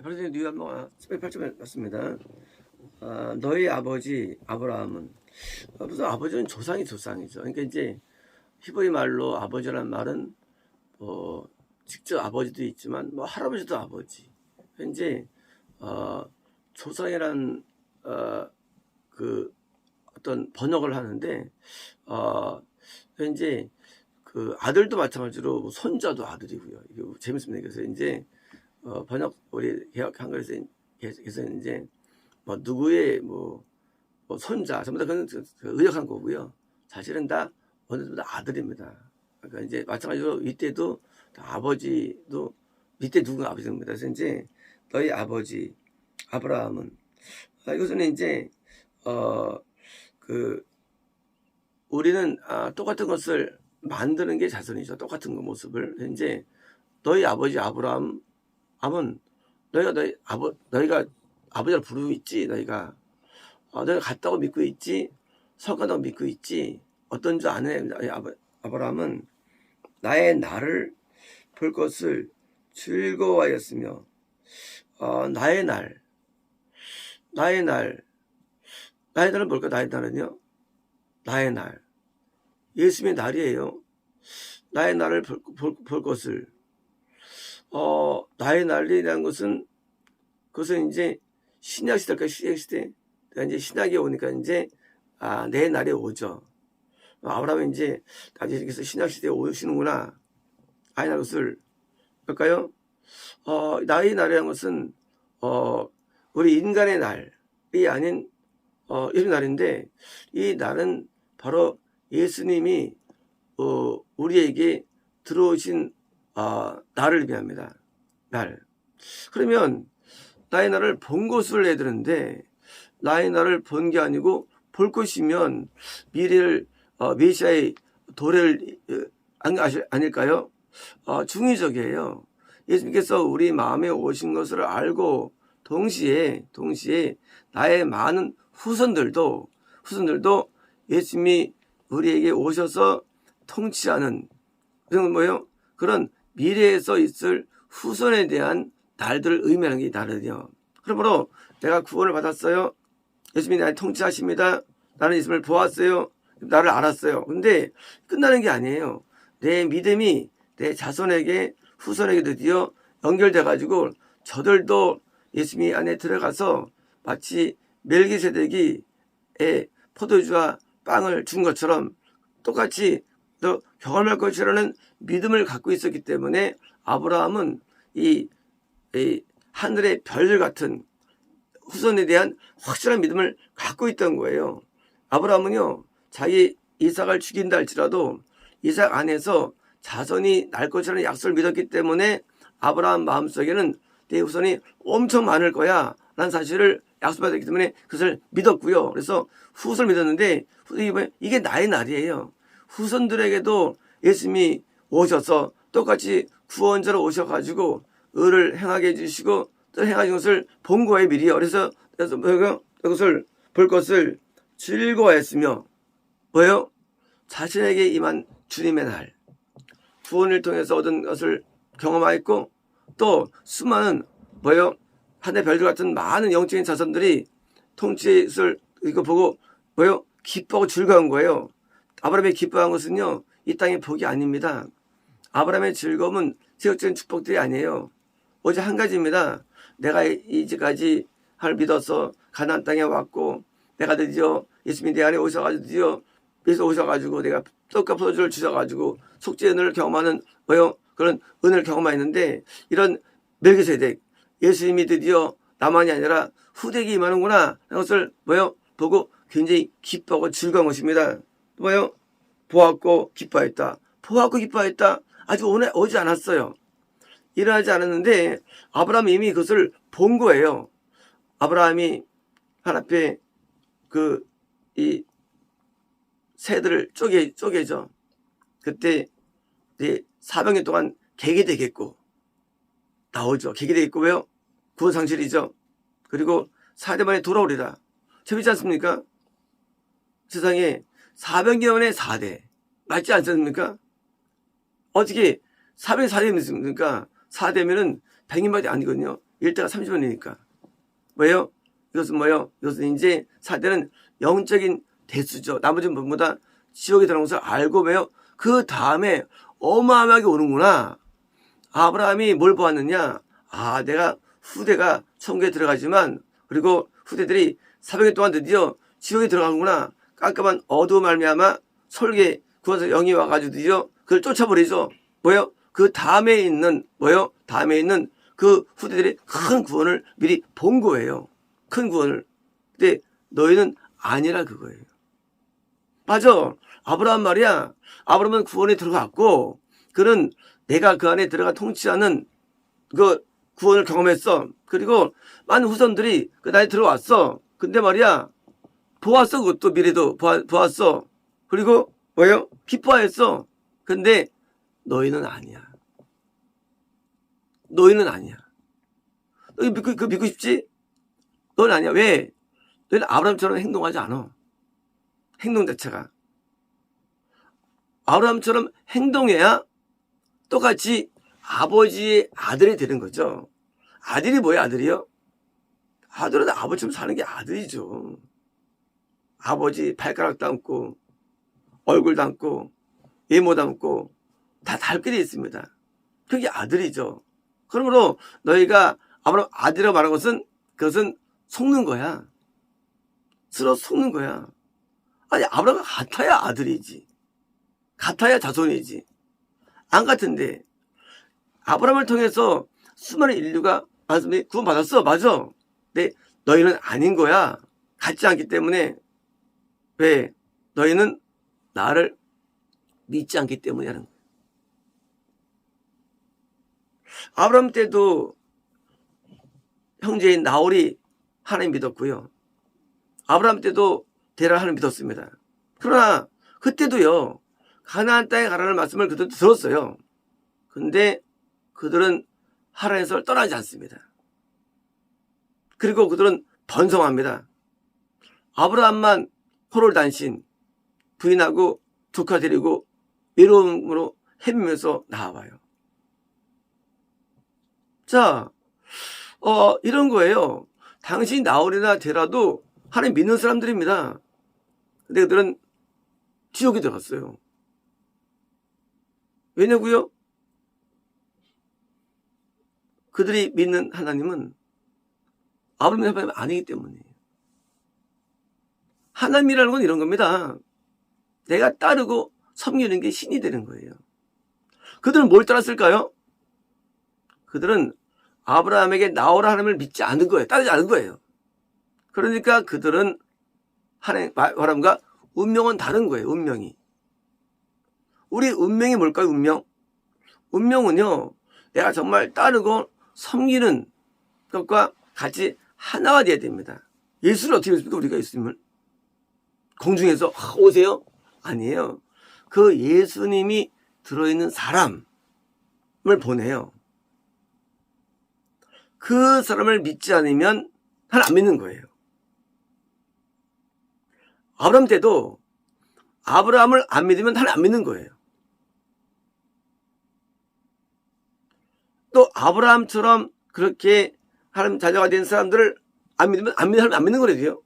바리새인 뉴한번 18점에 맞습니다. 너희 아버지 아브라함은 무슨 아버지는 조상이죠. 그러니까 이제 히브리 말로 아버지라는 말은 직접 아버지도 있지만 할아버지도 아버지. 현재 조상이란 그 어떤 번역을 하는데 현재 그 아들도 마찬가지로 손자도 아들이고요. 이게 재밌습니다. 그래서 이제 번역 우리 개혁 한글에서 이제 누구의 손자 전부 다 그건 의역한 거고요. 사실은 다 어느 정도 아들입니다. 그러니까 이제 마찬가지로 이때도 아버지도 이때 누군가 아버지입니다. 그래서 이제 너희 아버지 아브라함은 이것은 이제 우리는 똑같은 것을 만드는 게 자손이죠. 똑같은 그 모습을 이제 너희 아버지 아브라함은 너희가 아버지를 부르고 있지. 너희가 같다고 믿고 있지. 성가다고 믿고 있지. 어떤 줄 아는 아브라함은 나의 날을 볼 것을 즐거워하였으며 나의 날은 뭘까? 나의 날은요? 나의 날. 예수님의 날이에요. 나의 날을 볼 것을. 나의 날이라는 것은 그것은 이제 신약 시대일까요? 신약 시대. 이제 신약이 오니까 이제 내 날이 오죠. 아브라함은 이제 나중에서 신약 시대에 오시는구나. 나의 날 것을 볼까요? 나의 날이라는 것은 우리 인간의 날이 아닌 예수님 날인데 이 날은 바로 예수님이 우리에게 들어오신 날을 의미합니다. 날. 그러면 나의 날을 본 것을 해야 되는데 나의 날을 본 게 아니고 볼 것이면 미래를 메시아의 도래를 아닐까요? 중의적이에요. 예수님께서 우리 마음에 오신 것을 알고 동시에 나의 많은 후손들도 예수님이 우리에게 오셔서 통치하는 그런 미래에서 있을 후손에 대한 날들을 의미하는 게 날이요. 그러므로 내가 구원을 받았어요. 예수님이 나를 통치하십니다. 나는 예수님을 보았어요. 나를 알았어요. 근데 끝나는 게 아니에요. 내 믿음이 내 자손에게 후손에게 드디어 연결돼 가지고 저들도 예수님 안에 들어가서 마치 멜기세덱이 포도주와 빵을 준 것처럼 똑같이 또 경험할 것이라는 믿음을 갖고 있었기 때문에 아브라함은 이 하늘의 별들 같은 후손에 대한 확실한 믿음을 갖고 있던 거예요. 아브라함은요, 자기 이삭을 죽인다 할지라도 이삭 안에서 자손이 날 것이라는 약속을 믿었기 때문에 아브라함 마음속에는 내 후손이 엄청 많을 거야 라는 사실을 약속받았기 때문에 그것을 믿었고요. 그래서 후손을 믿었는데 이게 나의 날이에요. 후손들에게도 예수님이 오셔서 똑같이 구원자로 오셔가지고 의를 행하게 해주시고 또 행하신 것을 본 거예요. 미리요. 그래서 이것을 볼 것을 즐거워했으며 뭐예요? 자신에게 임한 주님의 날 구원을 통해서 얻은 것을 경험하였고 또 수많은 뭐예요? 하늘의 별들 같은 많은 영적인 자손들이 통치를 이거 보고 뭐예요? 기뻐하고 즐거운 거예요. 아브라함이 기뻐한 것은요, 이 땅의 복이 아닙니다. 아브라함의 즐거움은 세속적인 축복들이 아니에요. 오직 한 가지입니다. 내가 이제까지 하나님을 믿어서 가나안 땅에 왔고 내가 드디어 예수님이 내 안에 오셔가지고 드디어 예수 오셔가지고 내가 떡과 포도주를 주셔가지고 속죄의 은혜를 경험하는 뭐요? 그런 은혜를 경험했는데 이런 멜기세덱 예수님이 드디어 나만이 아니라 후대기 임하는구나 하는 것을 뭐요? 보고 굉장히 기뻐하고 즐거운 것입니다. 뭐요? 보았고 기뻐했다. 아직 오지 않았어요. 일어나지 않았는데 아브라함이 이미 그것을 본 거예요. 아브라함이 하나님 앞에 이 새들을 쪼개죠. 그때 400년 동안 개게 되겠고 나오죠. 개게 되겠고 왜요? 구원 상실이죠. 그리고 4대 만에 돌아오리라. 재밌지 않습니까? 세상에 400년 만에 4대 맞지 않습니까? 어떻게 400년 4대면 있습니까? 4대면은 100년밖에 아니거든요. 1대가 30원이니까. 뭐예요? 이것은 뭐예요? 이것은 이제 사대는 영적인 대수죠. 나머지는 전부 다 지옥에 들어간 것을 알고 뭐예요? 그 다음에 어마어마하게 오는구나. 아브라함이 뭘 보았느냐? 아, 내가 후대가 천국에 들어가지만, 그리고 후대들이 400년 동안 드디어 지옥에 들어가는구나. 깜깜한 어두움 말미암아 설계 구원서 영이 와가지고 드디어 그걸 쫓아버리죠. 뭐요? 그 다음에 있는 뭐요? 다음에 있는 그 후대들이 큰 구원을 미리 본 거예요. 큰 구원을. 근데 너희는 아니라 그거예요. 맞아. 아브라함 말이야. 아브라함은 구원에 들어갔고, 그는 내가 그 안에 들어가 통치하는 그 구원을 경험했어. 그리고 많은 후손들이 그 나라에 들어왔어. 근데 말이야, 보았어. 그것도 미래도 보았어. 그리고 뭐예요? 기뻐했어. 근데 너희는 아니야. 너희는 아니야. 너희 그거 믿고 싶지? 너는 아니야. 왜? 너희는 아브라함처럼 행동하지 않아. 행동 자체가. 아브라함처럼 행동해야 똑같이 아버지의 아들이 되는 거죠. 아들이 뭐야, 아들이요? 아들은 아버지처럼 사는 게 아들이죠. 아버지 발가락 닮고, 얼굴 닮고, 외모 닮고, 다 닮게 되어 있습니다. 그게 아들이죠. 그러므로 너희가 아브라함 아들이라고 말한 것은, 그것은 속는 거야. 서로 속는 거야. 아니, 아브라함과 같아야 아들이지. 같아야 자손이지. 안 같은데, 아브라함을 통해서 수많은 인류가 구원받았어. 맞아. 근데 너희는 아닌 거야. 같지 않기 때문에. 왜? 너희는 나를 믿지 않기 때문이라는 거야. 아브라함 때도 형제인 나홀이 하나님 믿었고요. 아브라함 때도 데라 하나님 믿었습니다. 그러나 그때도요, 가나안 땅에 가라는 말씀을 그들도 들었어요. 근데 그들은 하나님을 떠나지 않습니다. 그리고 그들은 번성합니다. 아브라함만 호롤단신, 부인하고 조카 데리고 외로움으로 헤매면서 나와봐요. 자, 이런 거예요. 당신 나홀이나 데라도 하나님 믿는 사람들입니다. 근데 그들은 지옥에 들어갔어요. 왜냐고요? 그들이 믿는 하나님은 아브라함의 하나님이 아니기 때문이에요. 하나님이라는 건 이런 겁니다. 내가 따르고 섬기는 게 신이 되는 거예요. 그들은 뭘 따랐을까요? 그들은 아브라함에게 나오라 하나님을 믿지 않은 거예요. 따르지 않은 거예요. 그러니까 그들은 하나님과 운명은 다른 거예요. 운명이. 우리 운명이 뭘까요? 운명? 운명은요, 내가 정말 따르고 섬기는 것과 같이 하나가 돼야 됩니다. 예수를 어떻게 믿습니까? 우리가 예수님을 공중에서 오세요? 아니에요. 그 예수님이 들어있는 사람을 보내요. 그 사람을 믿지 않으면 하나님 안 믿는 거예요. 아브라함 때도 아브라함을 안 믿으면 하나님 안 믿는 거예요. 또 아브라함처럼 그렇게 하나님 자녀가 된 사람들을 안 믿으면 하나님 안 믿는 거래요.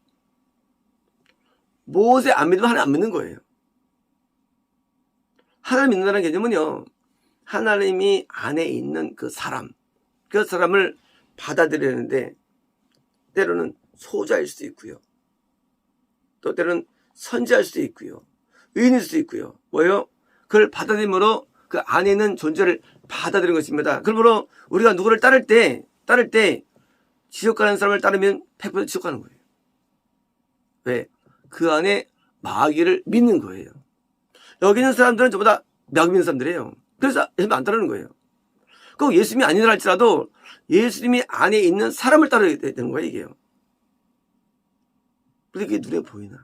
모세 안 믿으면 하나님 안 믿는 거예요. 하나님 믿는다는 개념은요, 하나님이 안에 있는 그 사람을 받아들이는데 때로는 소자일 수도 있고요. 또 때로는 선지할 수도 있고요. 의인일 수도 있고요. 뭐예요? 그걸 받아들임으로 그 안에 있는 존재를 받아들이는 것입니다. 그러므로 우리가 누구를 따를 때 지옥 가는 사람을 따르면 100% 지옥 가는 거예요. 왜? 그 안에 마귀를 믿는 거예요. 여기 있는 사람들은 전부 다 마귀 믿는 사람들이에요. 그래서 예수님 안 따르는 거예요. 꼭 예수님이 아니라 할지라도 예수님이 안에 있는 사람을 따라야 되는 거예요, 이게요. 그런데 그게 눈에 보이나?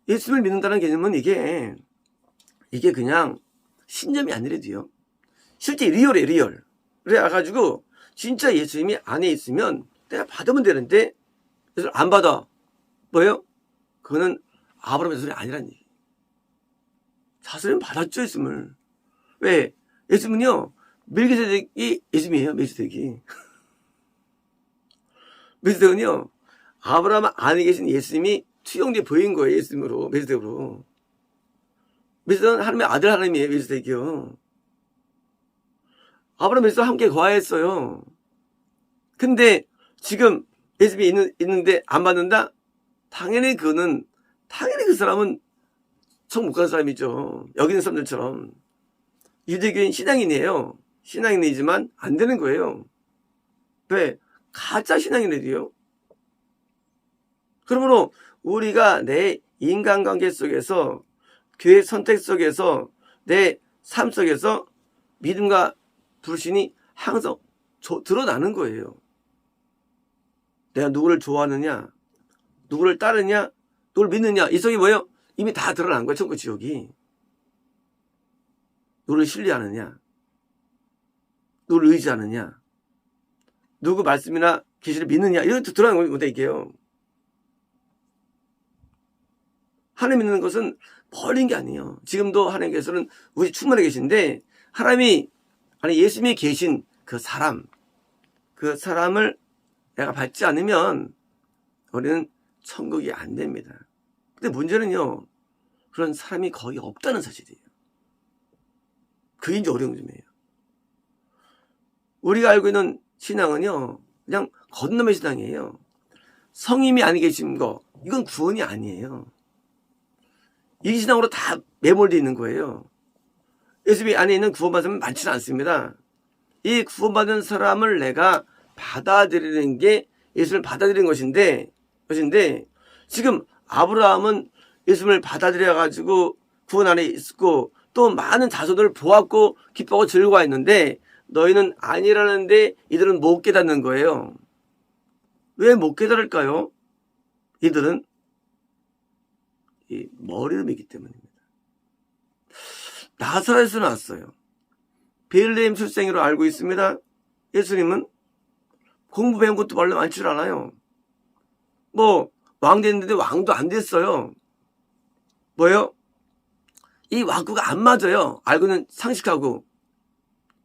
예수님을 믿는다는 개념은 이게 그냥 신념이 아니래도요. 실제 리얼이에요, 리얼. 그래가지고 진짜 예수님이 안에 있으면 내가 받으면 되는데 그래서 안 받아. 뭐예요? 그거는 아브라함의 자손이 아니란 얘기. 자손은 받았죠, 예수님을. 왜? 예수님은요, 멜기세덱이 예수님이에요, 멜기세덱이. 멜기세덱은요, 아브라함 안에 계신 예수님이 투영돼 보인 거예요. 예수님으로, 멜기세덱으로. 멜기세덱은 하나님의 아들 하나님이에요. 멜기세덱이요. 아브라함 멜기세덱과 함께 거하였어요. 근데 지금 예수님이 있는데 안 받는다? 당연히 그 사람은 성 못 가는 사람이죠. 여기 있는 사람들처럼. 유대교인 신앙인이에요. 신앙인이지만 안 되는 거예요. 왜? 가짜 신앙인들이요. 그러므로 우리가 내 인간관계 속에서, 교회 선택 속에서, 내 삶 속에서 믿음과 불신이 항상 드러나는 거예요. 내가 누구를 좋아하느냐, 누구를 따르냐, 누구를 믿느냐, 이 속이 뭐예요? 이미 다 드러난 거예요. 천국 지옥이. 누구를 신뢰하느냐, 누구를 의지하느냐, 누구 말씀이나 계시를 믿느냐, 이런 것도 드러나는 겁니다. 이게요. 하나님 믿는 것은 버린 게 아니에요. 지금도 하나님께서는 우리 충만해 계신데, 예수님이 계신 그 사람을 내가 받지 않으면 우리는 천국이 안 됩니다. 근데 문제는요, 그런 사람이 거의 없다는 사실이에요. 그게 이제 어려운 점이에요. 우리가 알고 있는 신앙은요, 그냥 겉놈의 신앙이에요. 성님이 안에 계신 거, 이건 구원이 아니에요. 이 신앙으로 다 매몰되어 있는 거예요. 예수님 안에 있는 구원받은 사람은 많지는 않습니다. 이 구원받은 사람을 내가 받아들이는 게 예수를 받아들이는 것인데 지금 아브라함은 예수를 받아들여 가지고 구원 안에 있었고 또 많은 자손들을 보았고 기뻐하고 즐거워했는데 너희는 아니라는데 이들은 못 깨닫는 거예요. 왜 못 깨달을까요? 이들은 이 머리를 믿기 때문입니다. 나사렛에서 나왔어요. 베들레헴 출생으로 알고 있습니다. 예수님은 공부 배운 것도 별로 많지 않아요. 왕 됐는데 왕도 안 됐어요. 뭐예요? 이 와꾸가 안 맞아요. 알고는 상식하고.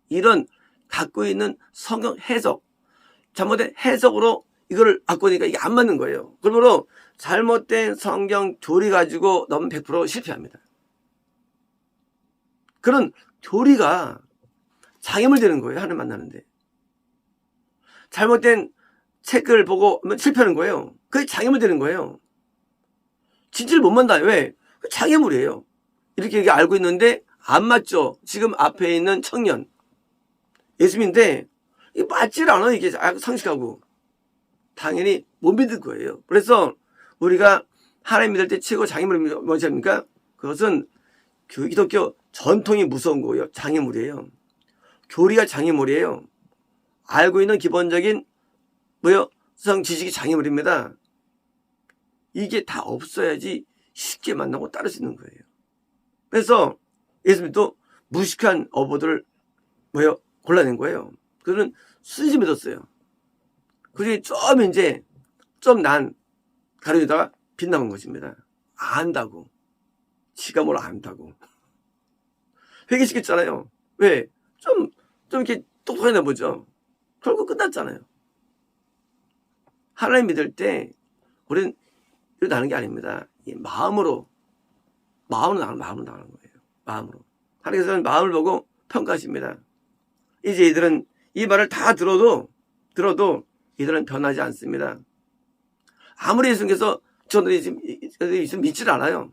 이런 갖고 있는 성경 해석, 잘못된 해석으로 이거를 갖고 오니까 이게 안 맞는 거예요. 그러므로 잘못된 성경 교리 가지고 너무 100% 실패합니다. 그런 교리가 장애물 되는 거예요. 하나님 만나는데. 잘못된 책을 보고 실패하는 거예요. 그게 장애물 되는 거예요. 진짜를 못 만나요. 왜? 장애물이에요. 이렇게 알고 있는데 안 맞죠. 지금 앞에 있는 청년. 예수님인데 이게 맞질 않아요. 이게 상식하고. 당연히 못 믿을 거예요. 그래서 우리가 하나님 믿을 때 최고 장애물이 뭔지 압니까? 그것은 기독교 전통이 무서운 거예요. 장애물이에요. 교리가 장애물이에요. 알고 있는 기본적인 성 지식이 장애물입니다. 이게 다 없어야지 쉽게 만나고 따를 수 있는 거예요. 그래서 예수님도 무식한 어부들을 골라낸 거예요. 그들은 순수 믿었어요. 그중에 좀 난 가려주다가 빗나간 것입니다. 안다고. 지가 뭘 안다고. 회개시켰잖아요. 왜? 좀 이렇게 똑똑하나 보죠. 결국 끝났잖아요. 하나님 믿을 때 우리는 이렇게 나는 게 아닙니다. 마음으로 나가는 거예요. 마음으로. 하나님께서는 마음을 보고 평가하십니다. 이제 이들은 이 말을 다 들어도 이들은 변하지 않습니다. 아무리 예수님께서 저들이 지금 믿질 않아요.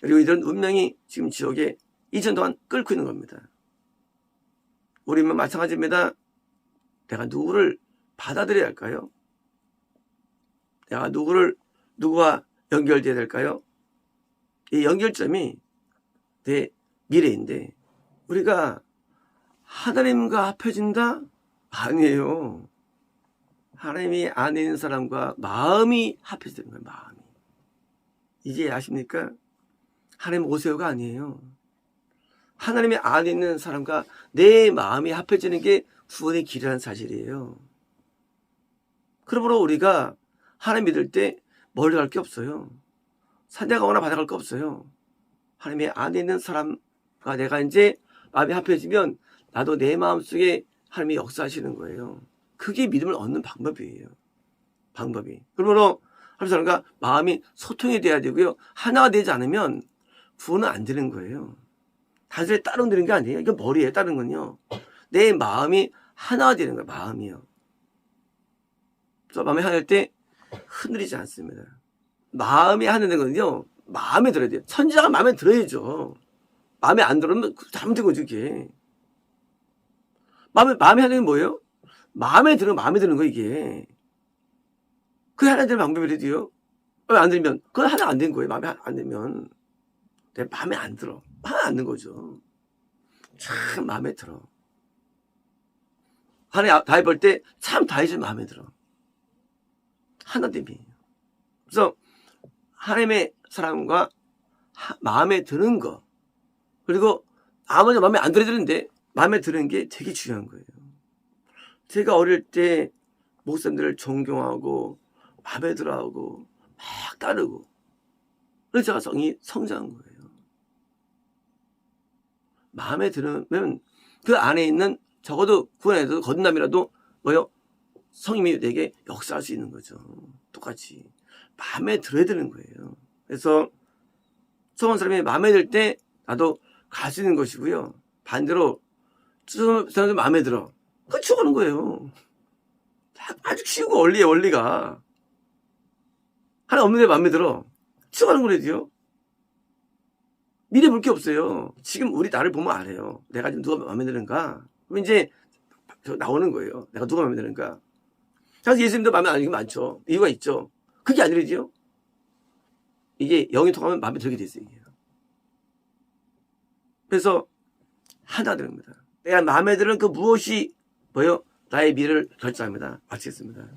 그리고 이들은 운명이 지금 지옥에 2000년 동안 끓고 있는 겁니다. 우리는 마찬가지입니다. 내가 누구를 받아들여야 할까요? 내가 누구와 연결돼야 될까요? 이 연결점이 내 미래인데 우리가 하나님과 합해진다? 아니에요. 하나님이 안에 있는 사람과 마음이 합해지는 거예요. 마음이. 이제 아십니까? 하나님 오세요가 아니에요. 하나님이 안에 있는 사람과 내 마음이 합해지는 게 구원의 길이라는 사실이에요. 그러므로 우리가 하나님 믿을 때 멀리 갈 게 없어요. 산에 가거나 바다 갈 거 없어요. 하나님의 안에 있는 사람과 내가 이제 마음이 합해지면 나도 내 마음속에 하나님이 역사하시는 거예요. 그게 믿음을 얻는 방법이에요. 방법이. 그러므로 하나님 사람과 마음이 소통이 돼야 되고요. 하나가 되지 않으면 구원은 안 되는 거예요. 단순히 따로 되는 게 아니에요. 이게 머리에 따른 건요. 내 마음이 하나가 되는 거예요. 마음이요. 그래서 마음이 하나 될 때 흔들리지 않습니다. 마음이 하나 되는 건요. 마음에 들어야 돼요. 선지자가 마음에 들어야죠. 마음에 안 들으면 잘못된 거죠, 이게. 마음에 하나 되는 게 뭐예요? 마음에 드는 거, 이게. 그게 하나 되는 방법이라도요. 안 들면, 그건 하나 안 된 거예요. 마음에 안 들면. 내 마음에 안 들어. 마음에 안 드는 거죠. 참 마음에 들어. 하나님 다윗 볼 때 참 다윗이 마음에 들어. 하나됨이에요. 그래서 하나님의 사람과 마음에 드는 거, 그리고 아무나 마음에 안 들어드는데 마음에 드는 게 되게 중요한 거예요. 제가 어릴 때 목사님들을 존경하고 마음에 들어하고 막 따르고, 그래서 제가 성이 성장한 거예요. 마음에 들으면 그 안에 있는 적어도 구원에도 거듭남이라도 뭐요? 성님이 내게 역사할 수 있는 거죠. 똑같이 마음에 들어야 되는 거예요. 그래서 성한 사람이 마음에 들 때 나도 갈 수 있는 것이고요. 반대로 사람들 마음에 들어, 그거 죽어가는 거예요. 아주 쉬우고 원리가 하나 없는데 마음에 들어, 죽어가는 거래요. 미래 볼 게 없어요. 지금 우리 나를 보면 알아요. 내가 지금 누가 마음에 드는가? 그럼 이제 나오는 거예요. 내가 누가 마음에 드는가? 사실 예수님도 마음에 안 드는 게 많죠. 이유가 있죠. 그게 아니라지요. 이게 영이 통하면 마음에 들게 돼 있어요. 그래서 하나 됩니다. 내가 마음에 드는 그 무엇이 뭐요? 나의 미래를 결정합니다. 마치겠습니다.